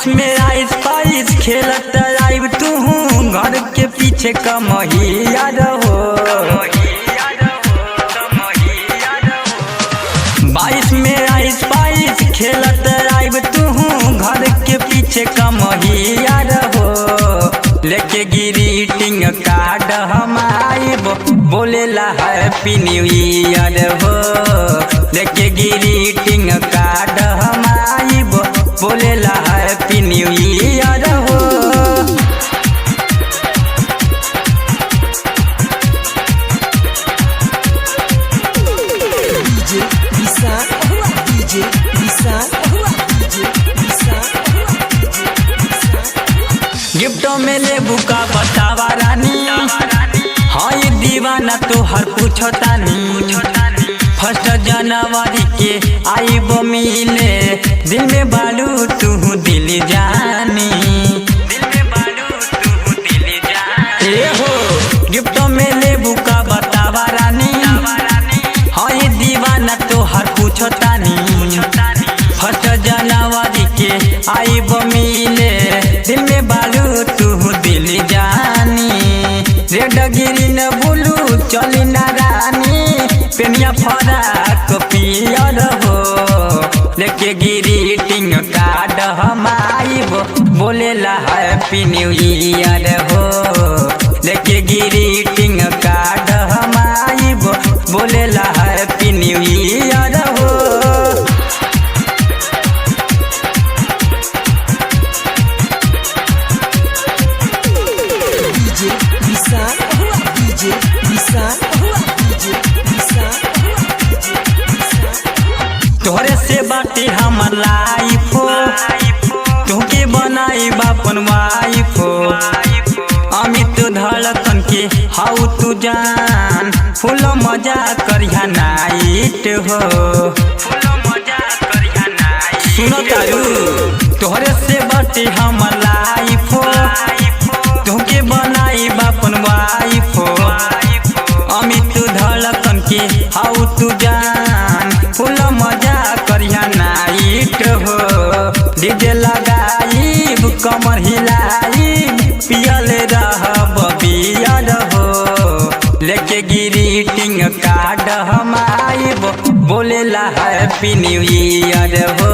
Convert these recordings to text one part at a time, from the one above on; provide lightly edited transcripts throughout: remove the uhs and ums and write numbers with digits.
में आइस पाइस खेलत आइब तू घर के पीछे कमहिया रहो। 22 में आइस पाइस खेलत आइब तू घर के पीछे कमहिया रहो। लेके ग्रीटिंग कार्ड हम आइब बोलेला हैप्पी न्यू ईयर हो। लेके ग्रीटिंग कार्ड हम आइब बोलेला हैप्पी न्यू ईयर हो। गिफ्टों में ले बुका बतावा रानी, हाँ ये दीवाना तो हर पूछो तानी। 1 जनवरी के आइब मिले दिल में बालू तू दिल जानी। हो गिफ्टों में ले बुका बतावा रानी, हाँ ये दीवाना तो हर पूछो तानी। 1 जनवरी के आइब मिले दिल में बालू तू दिल जानी। रेड ग्रीन ब्लू चली ना रानी, पेनिया फराक पियर हो। लेके ग्रीटिंग कार्ड हम आइब बोलेला हैप्पी न्यू ईयर हो। लेके ग्रीटिंग कार्ड हम आइब बोलेला हैप्पी न्यू ईयर हो। तोहरे से बाटे हमर लाइफ हो, तुहके बनाई बापन वाइफ हो। अमित धड़कन के हाउ तू जान, फुल मजा करिया नाइट हो। सुनो तारू तोहरे से बाटे हमर लाइफ हो, तुहके बनाई बापन वाइफ हो। अमित धड़कन के हाउ तू जान, फुल मजा करिया नाइट हो। डीजे लगाइब कमर हिलाइब पियल रहब बियर हो। लेके ग्रीटिंग कार्ड हम आइब बोलेला हैप्पी न्यू ईयर हो।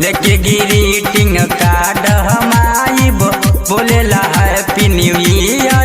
लेके ग्रीटिंग कार्ड हम आइब बोलेला हैप्पी न्यू ईयर।